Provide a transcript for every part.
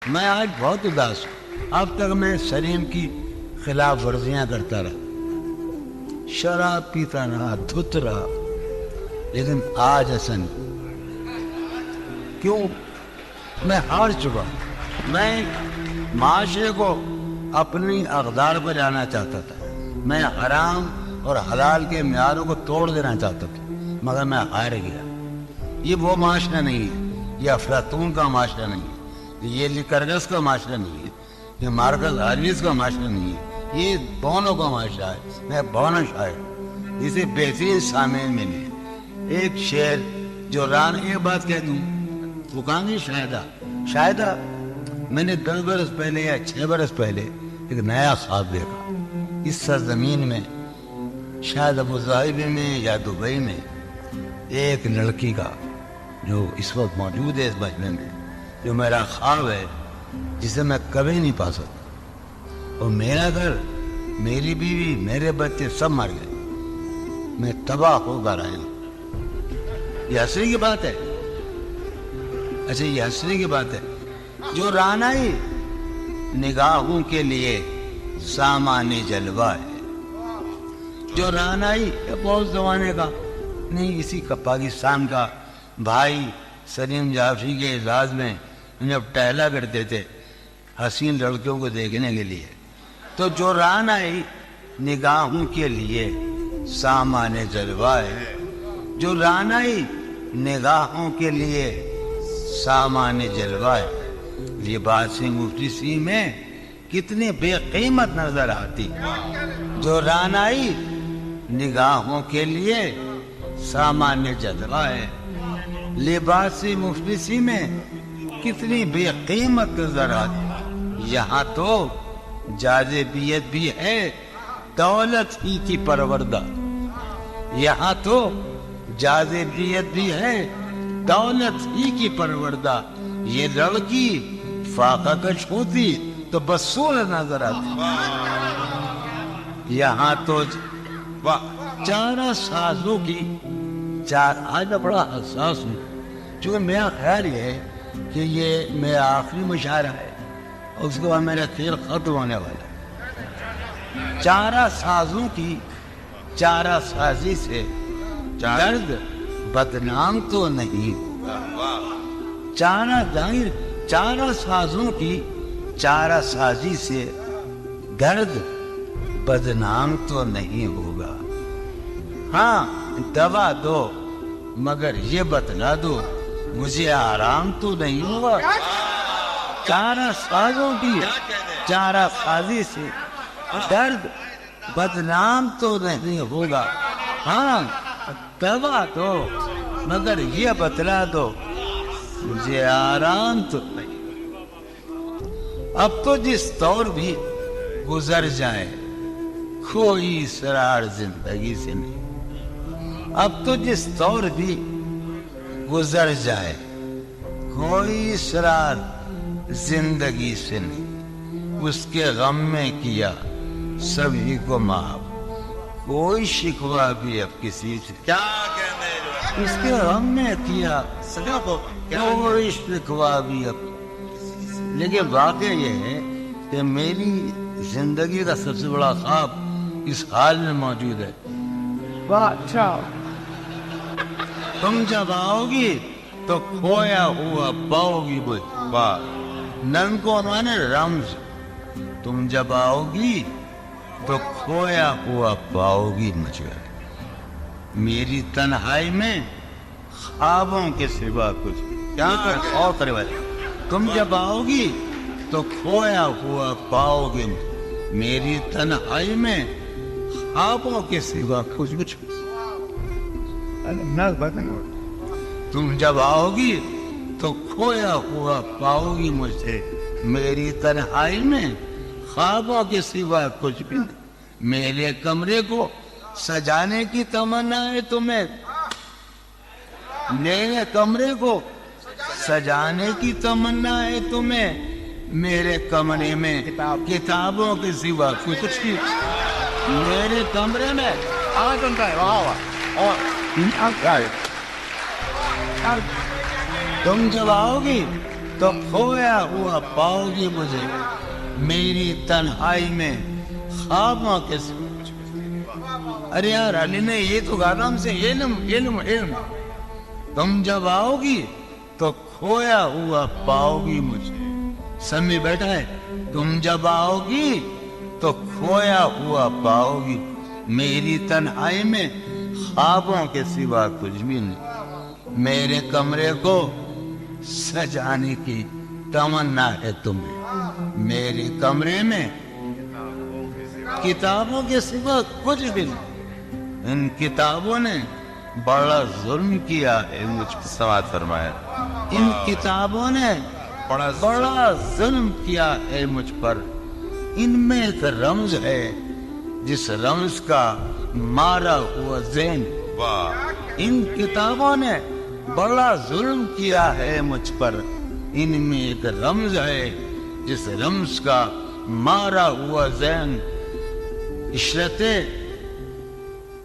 میں آج بہت اداس ہوں. اب تک میں سلیم کی خلاف ورزیاں کرتا رہا, شراب پیتا رہا, دھت رہا, لیکن آج حسن کیوں میں ہار چکا ہوں. میں معاشرے کو اپنی اقدار پر لانا چاہتا تھا. میں حرام اور حلال کے معیاروں کو توڑ دینا چاہتا تھا, مگر میں ہار گیا. یہ وہ معاشرہ نہیں ہے, یہ افلاطون کا معاشرہ نہیں ہے, یہ لیکرگس کا معاشرہ نہیں ہے, یہ مارکس آرویز کا معاشرہ نہیں ہے, یہ بونو کا معاشرہ ہے. میں بونو شاعر جسے بہترین سامعین میں نے ایک شعر جو ران ایک بات کہہ دوں, وہ کہاں گی شاہدہ میں نے 10 برس پہلے یا 6 برس پہلے ایک نیا خواب دیکھا. اس سرزمین میں شاید ابوظہبی میں یا دبئی میں ایک لڑکی کا جو اس وقت موجود ہے اس مجمع میں, جو میرا خواب ہے, جسے میں کبھی نہیں پا سکتا. اور میرا گھر, میری بیوی, میرے بچے سب مر گئے. میں تباہ ہو کر آیا ہوں. یہ ہنسنے کی بات ہے. اچھا یہ ہنسنے کی بات ہے. جو رانائی نگاہوں کے لیے سامان جلوہ ہے, جو رانائی بہت زمانے کا نہیں, اسی کا پاکستان کا بھائی سلیم جعفری کے اعزاز میں جب ٹہلا کرتے تھے حسین لڑکیوں کو دیکھنے کے لیے, تو جو رانائی نگاہوں کے لیے سامان جلوہ ہے, جو رانائی نگاہوں کے لیے سامان جلوہ ہے, لباس مفلسی میں کتنے بے قیمت نظر آتی. جو رانائی نگاہوں کے لیے سامان جلوہ ہے, لباس مفلسی میں کتنی بے قیمت نظر آتی. یہاں تو جاذبیت بھی ہے دولت ہی کی پروردہ, یہاں تو جاذبیت بھی ہے دولت ہی کی پروردہ. یہ لڑکی فاقہ کش ہوتی تو بسول نظر آتی. یہاں تو چارہ سازوں کی آج میں بڑا حساس ہوں, چونکہ میرا خیال یہ ہے کہ یہ میرا آخری مشاعرہ ہے اور اس کے بعد میرا کھیل ختم ہونے والا ہے. چارہ سازوں کی چارہ سازی سے درد بدنام تو نہیں. چارہ سازوں کی چارہ سازی سے درد بدنام تو نہیں ہوگا. ہاں دوا دو مگر یہ بتلا دو مجھے آرام تو نہیں ہوگا. چارہ سازوں کی چارہ سازی سے درد بدنام تو نہیں ہوگا. ہاں دوا دو مگر یہ بتلا دو مجھے آرام تو نہیں. اب تو جس طور بھی گزر جائے کوئی اسرار زندگی سے نہیں. اب تو جس طور بھی گزر جائے کوئی اسرار زندگی سے نہیں. اس کے غم میں کیا سبھی کو معاف, کوئی شکوہ بھی اب کسی سے. کیا کہنے, اس کے غم میں کیا کوئی شکوہ بھی اب. لیکن واقعہ یہ ہے کہ میری زندگی کا سب سے بڑا خواب اس حال میں موجود ہے. اچھا تم جب آؤ گی تو کھویا ہوا پاؤ گی. نن کو مانے رمز, تم جب آؤ گی تو کھویا ہوا پاؤ گی مجھے. میری تنہائی میں خوابوں کے سوا کچھ کیا اور کرے والے. تم جب آؤ گی تو کھویا ہوا پاؤ گے میری تنہائی میں خوابوں کے سوا کچھ. تم جب آؤ گی تو کھویا ہوا پاؤ گی مجھے میری تنہائی میں خوابوں کے سوا کچھ بھی نہیں. میرے کمرے کو سجانے کی تمنا ہے تمہیں, میرے کمرے کو سجانے کی تمنا ہے تمہیں. میرے کمرے میں کتابوں کے سوا کچھ بھی. میرے کمرے میں تم جب آؤ گی تو کھویا ہوا پاؤ گی مجھے میری تنہائی میں خوابوں کے سوا۔ ارے یار علی نے یہ تو کہا تھا ہم سے علم علم علم، تم جب آؤ گی تو کھویا ہوا پاؤ گی مجھے۔ سمی بیٹھا ہے، تم جب آؤ گی تو کھویا ہوا پاؤ گی میری تنہائی میں خوابوں کے سوا کچھ بھی نہیں۔ میرے کمرے کو سجانے کی تمنا ہے تمہیں، میرے کمرے میں کتابوں کے سوا کچھ بھی نہیں۔ ان کتابوں نے بڑا ظلم کیا ہے مجھ پر، سماعت فرمایا، ان کتابوں نے بڑا ظلم کیا ہے مجھ پر۔ ان میں ایک رمز ہے جس رمز کا مارا ہوا ذہن، ان کتابوں نے بڑا ظلم کیا ہے مجھ پر۔ ان میں ایک رمز ہے جس رمز کا مارا ہوا ذہن، عشرتیں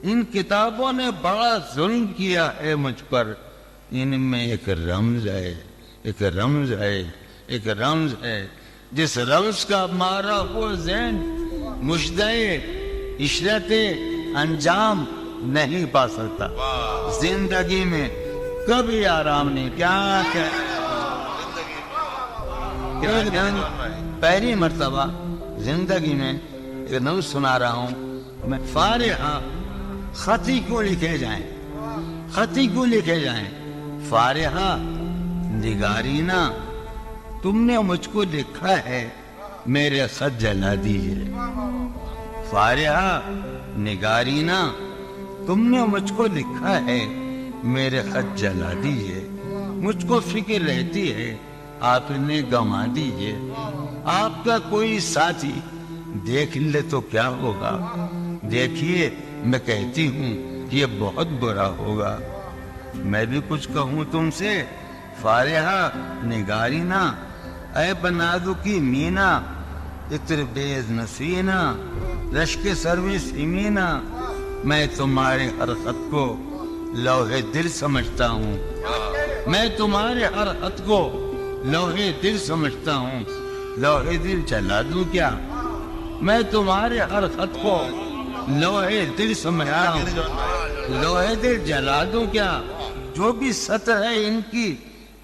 ان کتابوں نے بڑا ظلم کیا ہے مجھ پر۔ ان میں ایک رمز ہے، ایک رمز ہے، ایک رمز ہے جس رمز کا مارا ہوا ذہن مشدے عشرت انجام نہیں پا سکتا۔ زندگی میں کبھی آرام نہیں۔ کیا پہلی مرتبہ زندگی میں ایک نوز سنا رہا ہوں میں، فارحہ خطی کیوں لکھے جائیں، خطی کیوں لکھے جائیں، فارحہ نگارینا تم نے مجھ کو لکھا ہے میرے خط جلا دیجئے۔ فارحہ نگارینا تم نے مجھ کو لکھا ہے میرے خط جلا دیجئے۔ مجھ کو فکر رہتی ہے آپ نے گنوا دیجئے۔ آپ کا کوئی ساتھی دیکھ لے تو کیا ہوگا، دیکھیے میں کہتی ہوں یہ بہت برا ہوگا۔ میں بھی کچھ کہوں تم سے، فارحہ نگارینا اے بنادو کی مینا، اتر بیز نسینا رشک سروی سیمینا، میں تمہارے ہر خط کو لوہے دل سمجھتا ہوں، میں تمہارے ہر خط کو لوہے دل سمجھتا ہوں۔ لوہے دل جلا دوں کیا، میں تمہارے ہر خط کو لوہے دل سمجھتا ہوں، لوہے دل جلا دوں کیا۔ جو بھی سطر ہے ان کی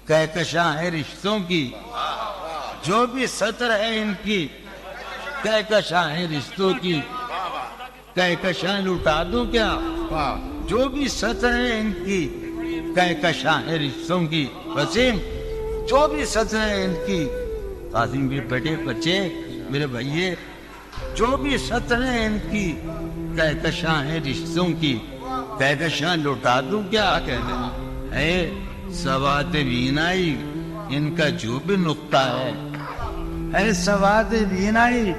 کہکشاں ہے رشتوں کی، جو بھی سطر ہے ان کی کہکشاں ہے رشتوں کی، کہکشاں لٹا دوں کیا۔ جو بھی سطر ہے ان کی کہکشاں ہے رشتوں کی، وسیم جو بھی سطر ہے ان کی، قاسم کے بیٹے بچے میرے بھائیے، جو بھی سطر ہے ان کی کہکشاں ہے رشتوں کی، کہکشاں لٹا دوں کیا ہے سواد بینائی ان کا جو بھی نقطہ ہے سواد بینائی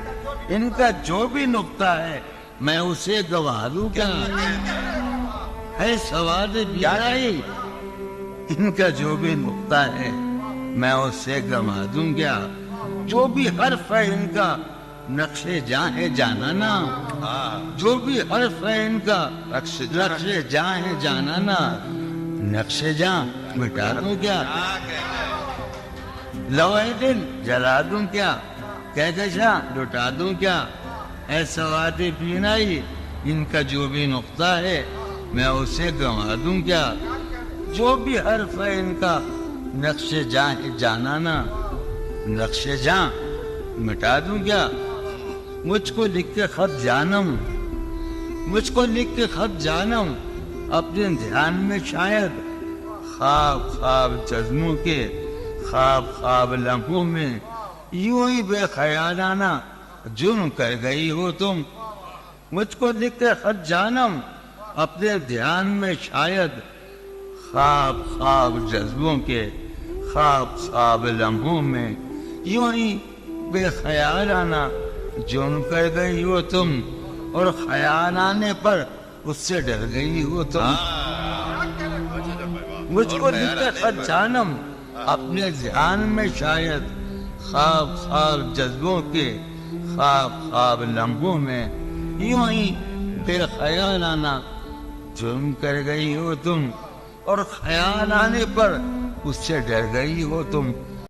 ان کا جو بھی نقطہ ہے میں اسے گوا دوں کیا، ہے سواد بینائی ان کا جو بھی نقطہ ہے میں اسے گوا دوں کیا۔ جو بھی حرف ہے ان کا نقش جاں ہے جانانا، جو بھی حرف ہے ان کا نقش جاں ہے جانانا، نقش جاں مٹا دوں کیا، لوہے دل جلا دوں کیا، کہکشاں لٹا دوں کیا، اے سواد بینائی ان کا جو بھی نقطہ ہے میں اسے گنوا دوں کیا۔ جو بھی حرف ہے ان کا نقش جاں ہے جانانا، نقش جاں مٹا دوں کیا۔ مجھ کو لکھ کے خط جانم، مجھ کو لکھ کے خط جانم، اپنے دھیان میں شاید خواب خواب جذبوں کے، خواب خواب لمحوں میں یوں ہی بے خیالانہ جرم کر گئی ہو تم۔ مجھ کو لکھ کے خط جانم، اپنے دھیان میں شاید خواب خواب جذبوں کے، خواب خواب لمحوں میں یوں ہی بے خیالانہ جرم کر گئی ہو تم، اور خیال آنے پر اس سے ڈر گئی ہو تم۔ مجھ کو لکھ کے خط جانم، اپنے ذہن میں شاید خواب خواب جذبوں کے، خواب خواب لمحوں میں یوں ہی بے خیالانہ جرم کر گئی ہو تم، اور خیال آنے پر اس سے ڈر گئی ہو تم۔